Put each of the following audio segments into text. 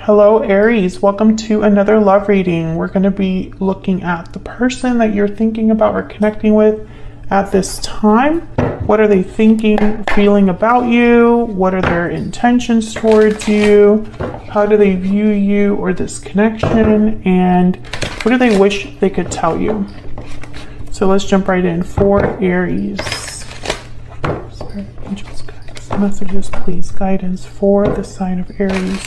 Hello, Aries. Welcome to another love reading. We're going to be looking at the person that you're thinking about or connecting with at this time. What are they thinking, feeling about you? What are their intentions towards you? How do they view you or this connection? And what do they wish they could tell you? So let's jump right in. For Aries. Spirit, angels, guides, messages, please. Guidance for the sign of Aries.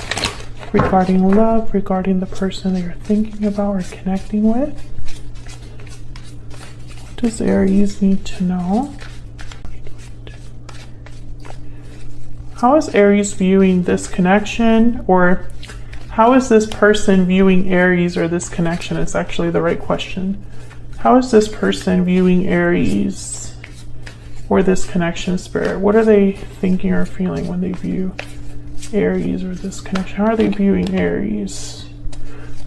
Regarding love, regarding the person that you're thinking about or connecting with. What does Aries need to know? How is Aries viewing this connection? Or how is this person viewing Aries or this connection? It's actually the right question. How is this person viewing Aries or this connection, Spirit? What are they thinking or feeling when they view Aries or this connection? How are they viewing Aries?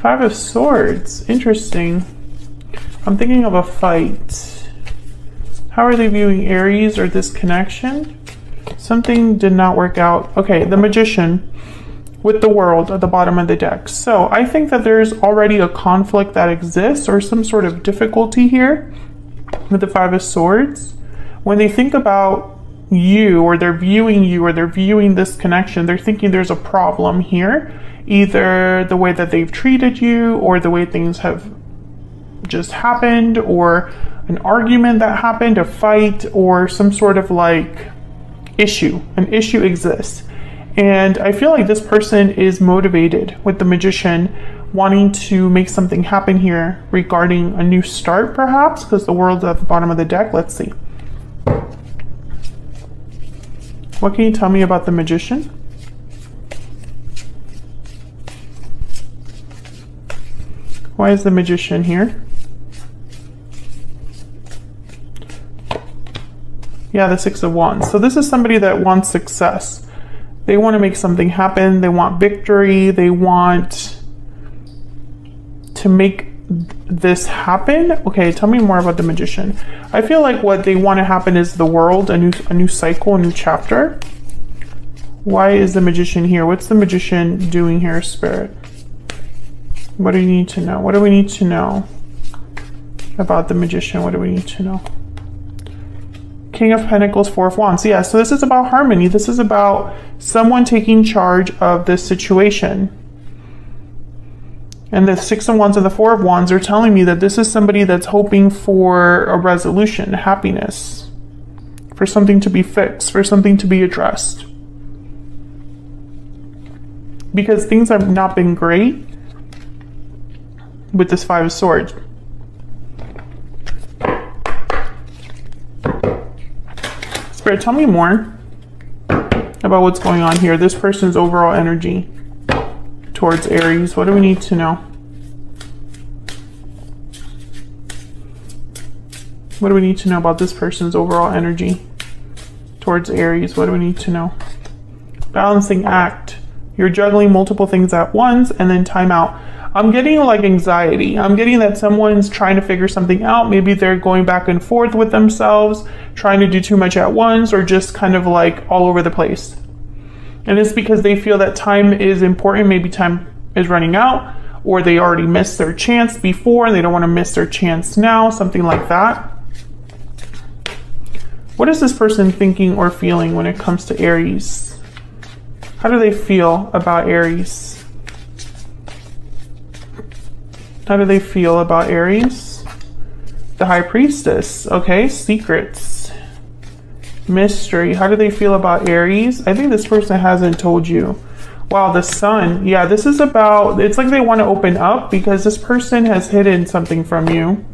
Five of Swords. Interesting. I'm thinking of a fight. How are they viewing Aries or this connection? Something did not work out. Okay, the Magician with the World at the bottom of the deck. So I think that there's already a conflict that exists or some sort of difficulty here with the Five of Swords. When they think about you, or they're viewing this connection, they're thinking there's a problem here, either the way that they've treated you or the way things have just happened, or an argument that happened, a fight, or some sort of like an issue exists. And I feel like this person is motivated with the Magician, wanting to make something happen here regarding a new start, perhaps, because the World's at the bottom of the deck. Let's see. What can you tell me about the Magician? Why is the Magician here? Yeah, the Six of Wands. So this is somebody that wants success. They want to make something happen. They want victory. They want to make this happen. Okay, tell me more about the Magician. I feel like what they want to happen is the World, a new cycle, a new chapter. Why is the Magician here? What's the Magician doing here, Spirit? What do you need to know? What do we need to know about the Magician? What do we need to know? King of Pentacles, Four of Wands. Yeah, so this is about harmony. This is about someone taking charge of this situation. And the Six of Wands and the Four of Wands are telling me that this is somebody that's hoping for a resolution, happiness, for something to be fixed, for something to be addressed. Because things have not been great with this Five of Swords. Spirit, tell me more about what's going on here. This person's overall energy towards Aries. What do we need to know? What do we need to know about this person's overall energy towards Aries? What do we need to know? Balancing act. You're juggling multiple things at once, and then time out. I'm getting like anxiety. I'm getting that someone's trying to figure something out. Maybe they're going back and forth with themselves, trying to do too much at once, or just kind of like all over the place. And it's because they feel that time is important. Maybe time is running out, or they already missed their chance before and they don't want to miss their chance now, something like that. What is this person thinking or feeling when it comes to Aries? How do they feel about Aries? How do they feel about Aries? The High Priestess. Okay, secrets. Mystery. How do they feel about Aries? I think this person hasn't told you. Wow, the Sun. Yeah, this is about, it's like they want to open up because this person has hidden something from you.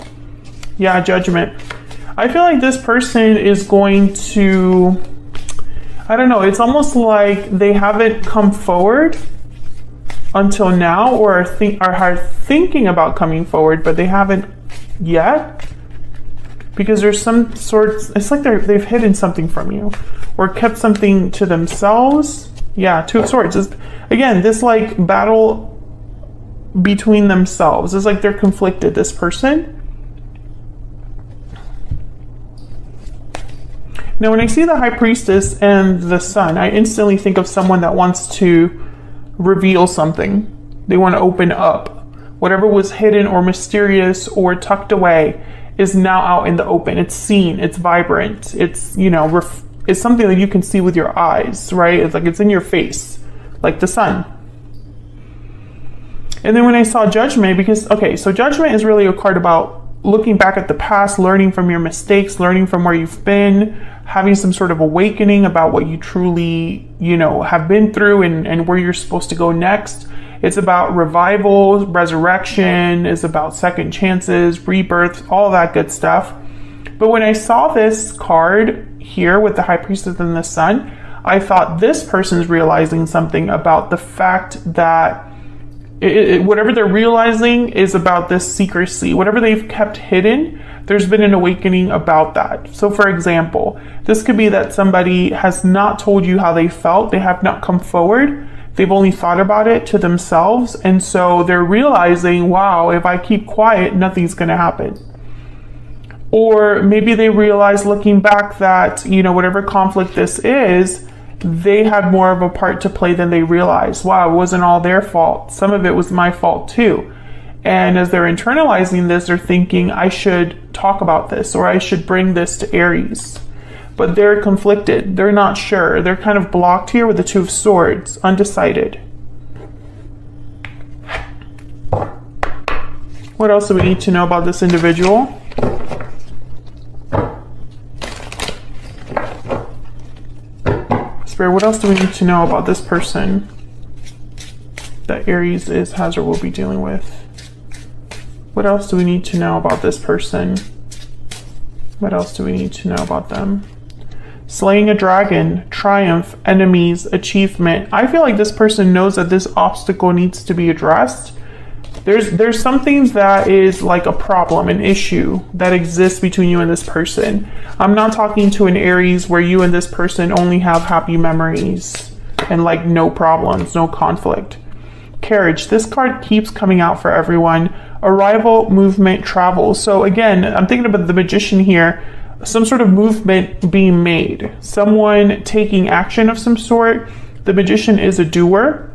Yeah, Judgment. I feel like this person is going to, I don't know, it's almost like they haven't come forward until now, or are thinking about coming forward, but they haven't yet, because there's some sorts, it's like they've hidden something from you or kept something to themselves. Yeah, Two of Swords is, again, this like battle between themselves. It's like they're conflicted, this person. Now, when I see the High Priestess and the Sun, I instantly think of someone that wants to reveal something. They want to open up. Whatever was hidden or mysterious or tucked away is now out in the open. It's seen, it's vibrant, it's, you know, it's something that you can see with your eyes, right? It's like it's in your face, like the sun. And then when I saw Judgment, because, okay, so Judgment is really a card about looking back at the past, learning from your mistakes, learning from where you've been, having some sort of awakening about what you truly, you know, have been through and where you're supposed to go next. It's about revival, resurrection, it's about second chances, rebirth, all that good stuff. But when I saw this card here with the High Priestess and the Sun, I thought this person's realizing something about the fact that whatever they're realizing is about this secrecy. Whatever they've kept hidden, there's been an awakening about that. So for example, this could be that somebody has not told you how they felt. They have not come forward. They've only thought about it to themselves. And so they're realizing, wow, if I keep quiet, nothing's going to happen. Or maybe they realize looking back that, you know, whatever conflict this is, they had more of a part to play than they realized. Wow, it wasn't all their fault. Some of it was my fault too. And as they're internalizing this, they're thinking, I should talk about this, or I should bring this to Aries. But they're conflicted. They're not sure. They're kind of blocked here with the Two of Swords, undecided. What else do we need to know about this individual? What else do we need to know about this person that Aries has or will be dealing with? What else do we need to know about this person? What else do we need to know about them? Slaying a dragon, triumph, enemies, achievement. I feel like this person knows that this obstacle needs to be addressed. There's something that is like a problem, an issue that exists between you and this person. I'm not talking to an Aries where you and this person only have happy memories and like no problems, no conflict. Carriage. This card keeps coming out for everyone. Arrival, movement, travel. So again, I'm thinking about the Magician here. Some sort of movement being made. Someone taking action of some sort. The Magician is a doer.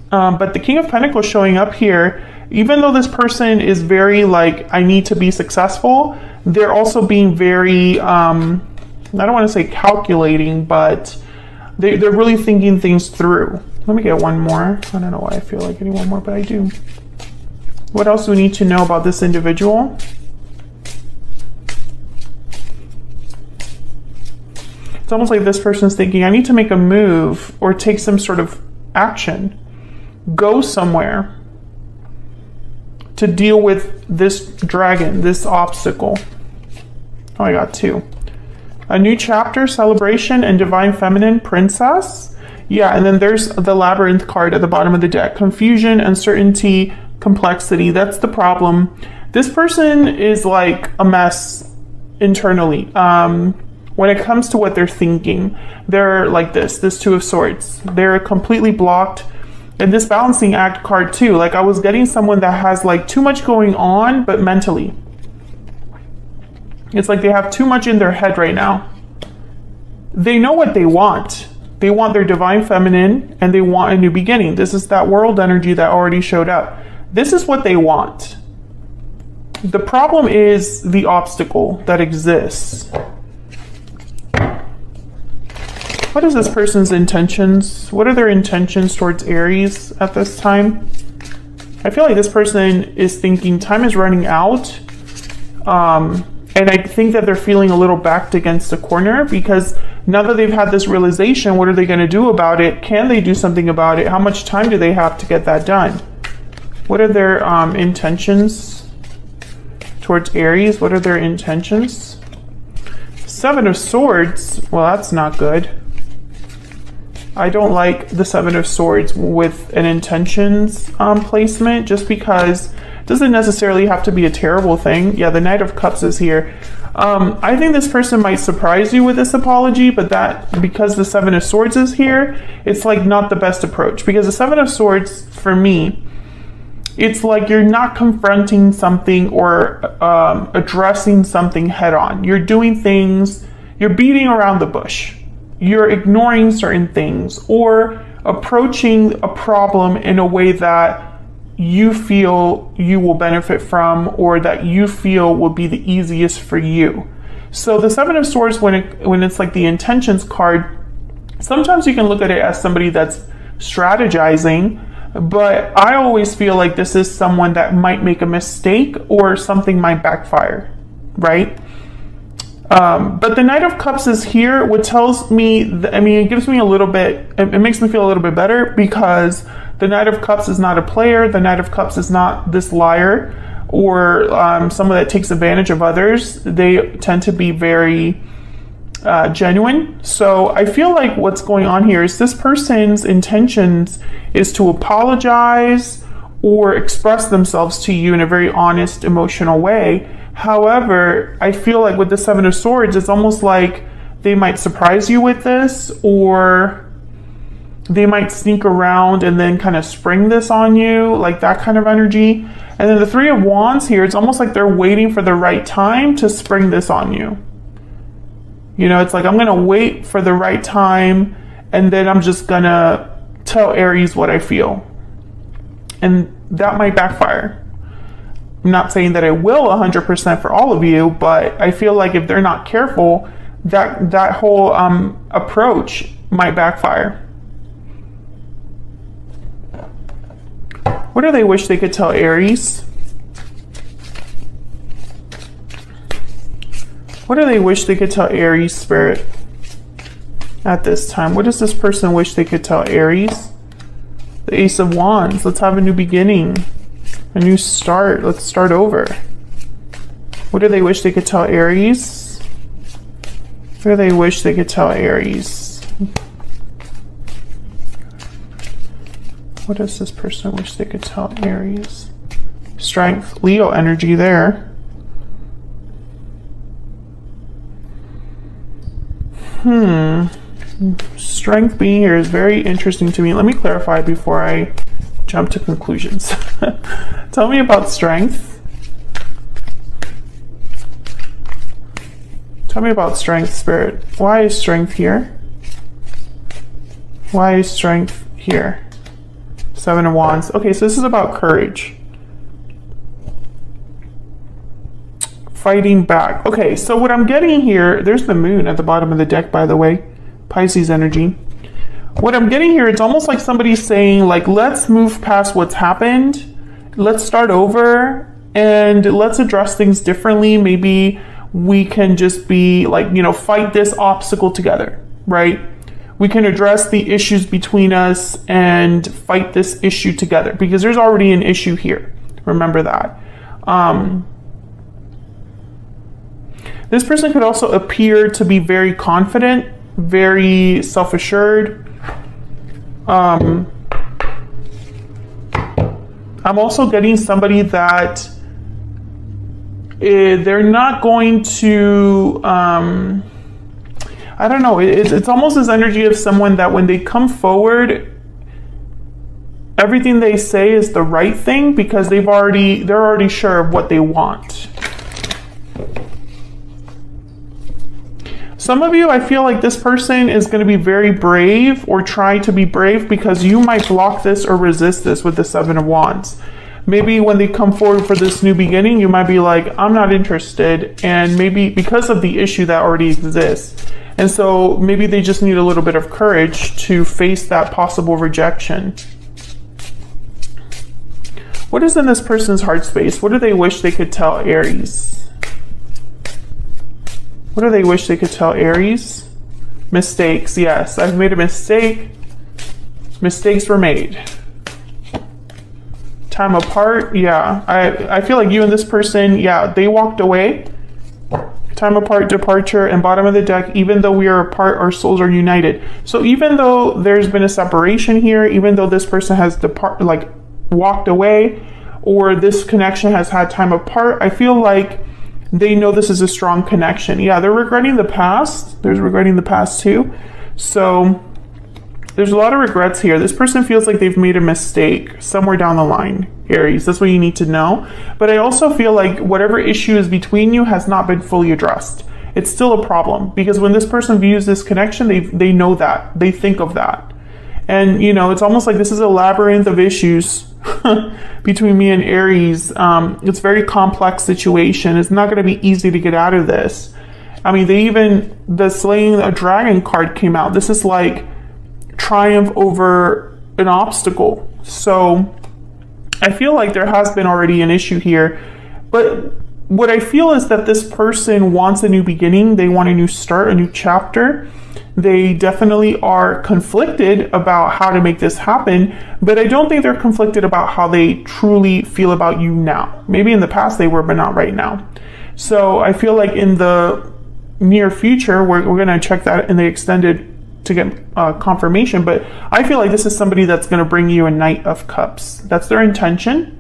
But the King of Pentacles showing up here, even though this person is very like, I need to be successful, they're also being very, I don't want to say calculating, but they're really thinking things through. Let me get one more. I don't know why I feel like getting one more, but I do. What else do we need to know about this individual? It's almost like this person's thinking, I need to make a move or take some sort of action. Go somewhere to deal with this dragon, this obstacle. Oh, I got two. A new chapter, celebration, and divine feminine, princess. Yeah, and then there's the labyrinth card at the bottom of the deck. Confusion, uncertainty, complexity. That's the problem. This person is like a mess internally. When it comes to what they're thinking, they're like this Two of Swords. They're completely blocked. And this balancing act card too, like I was getting someone that has like too much going on, but mentally. It's like they have too much in their head right now. They know what they want. They want their divine feminine and they want a new beginning. This is that world energy that already showed up. This is what they want. The problem is the obstacle that exists. What is this person's intentions? What are their intentions towards Aries at this time? I feel like this person is thinking time is running out. And I think that they're feeling a little backed against the corner because now that they've had this realization, what are they going to do about it? Can they do something about it? How much time do they have to get that done? What are their intentions towards Aries? What are their intentions? Seven of Swords. Well, that's not good. I don't like the Seven of Swords with an intentions placement just because it doesn't necessarily have to be a terrible thing. Yeah, the Knight of Cups is here. I think this person might surprise you with this apology, but that because the Seven of Swords is here, it's like not the best approach because the Seven of Swords for me, it's like you're not confronting something or addressing something head on. You're doing things, you're beating around the bush. You're ignoring certain things or approaching a problem in a way that you feel you will benefit from, or that you feel will be the easiest for you. So the Seven of Swords, when it's like the intentions card, sometimes you can look at it as somebody that's strategizing, but I always feel like this is someone that might make a mistake or something might backfire, right? But the Knight of Cups is here, what tells me, it gives me a little bit, it makes me feel a little bit better, because the Knight of Cups is not a player. The Knight of Cups is not this liar or someone that takes advantage of others. They tend to be very genuine. So I feel like what's going on here is this person's intentions is to apologize or express themselves to you in a very honest, emotional way. However, I feel like with the Seven of Swords, it's almost like they might surprise you with this, or they might sneak around and then kind of spring this on you, like that kind of energy. And then the Three of Wands here, it's almost like they're waiting for the right time to spring this on you. You know, it's like, I'm going to wait for the right time, and then I'm just going to tell Aries what I feel. And that might backfire. I'm not saying that it will 100% for all of you, but I feel like if they're not careful, that whole approach might backfire. What do they wish they could tell Aries? What do they wish they could tell Aries, Spirit, at this time? What does this person wish they could tell Aries? The Ace of Wands. Let's have a new beginning, a new start. Let's start over. What do they wish they could tell Aries? What do they wish they could tell Aries? What does this person wish they could tell Aries? Strength, Leo energy there. Strength being here is very interesting to me. Let me clarify before I jump to conclusions. Tell me about strength. Tell me about strength, Spirit. Why is strength here? Why is strength here? Seven of Wands. Okay, so this is about courage. Fighting back. Okay, so what I'm getting here, there's the moon at the bottom of the deck, by the way. Pisces energy. What I'm getting here, it's almost like somebody's saying, like, let's move past what's happened. Let's start over and let's address things differently. Maybe we can just be like, you know, fight this obstacle together, right? We can address the issues between us and fight this issue together, because there's already an issue here. Remember that. This person could also appear to be very confident, very self-assured. I'm also getting somebody that they're not going to, I don't know, it's almost this energy of someone that when they come forward, everything they say is the right thing, because they're already sure of what they want. Some of you, I feel like this person is going to be very brave or try to be brave, because you might block this or resist this with the Seven of Wands. Maybe when they come forward for this new beginning, you might be like, I'm not interested. And maybe because of the issue that already exists. And so maybe they just need a little bit of courage to face that possible rejection. What is in this person's heart space? What do they wish they could tell Aries? What do they wish they could tell Aries? Mistakes. Yes, I've made a mistake. Mistakes were made. Time apart. Yeah, I feel like you and this person, yeah, they walked away. Time apart, departure, and bottom of the deck, even though we are apart, our souls are united. So even though there's been a separation here, even though this person has walked away, or this connection has had time apart, I feel like they know this is a strong connection. Yeah, they're regretting the past. There's regretting the past too. So there's a lot of regrets here. This person feels like they've made a mistake somewhere down the line, Aries. That's what you need to know. But I also feel like whatever issue is between you has not been fully addressed. It's still a problem, because when this person views this connection, they know that. They think of that. And, you know, it's almost like this is a labyrinth of issues between me and Aries. It's a very complex situation. It's not going to be easy to get out of this. I mean, the slaying a dragon card came out. This is like triumph over an obstacle. So I feel like there has been already an issue here. But what I feel is that this person wants a new beginning. They want a new start, a new chapter. They definitely are conflicted about how to make this happen, but I don't think they're conflicted about how they truly feel about you now. Maybe in the past they were, but not right now. So I feel like in the near future, we're going to check that in the extended to get confirmation, but I feel like this is somebody that's going to bring you a Knight of Cups. That's their intention.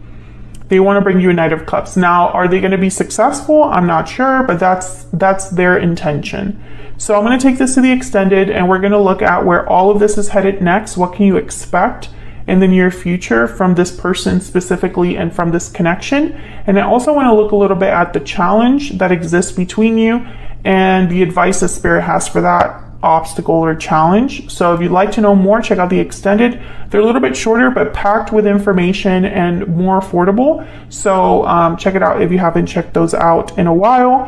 They want to bring you a Knight of Cups. Now, are they going to be successful? I'm not sure, but that's their intention. So I'm going to take this to the extended, and we're going to look at where all of this is headed next. What can you expect in the near future from this person specifically and from this connection? And I also want to look a little bit at the challenge that exists between you and the advice that Spirit has for that obstacle or challenge. So if you'd like to know more, check out the extended. They're a little bit shorter, but packed with information and more affordable. So check it out if you haven't checked those out in a while.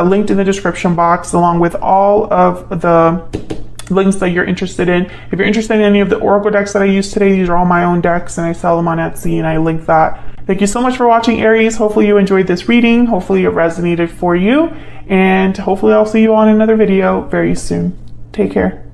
Linked in the description box, along with all of the links that you're interested in. If you're interested in any of the Oracle decks that I use today, these are all my own decks and I sell them on Etsy, and I link that. Thank you so much for watching, Aries. Hopefully you enjoyed this reading. Hopefully it resonated for you, and hopefully I'll see you on another video very soon. Take care.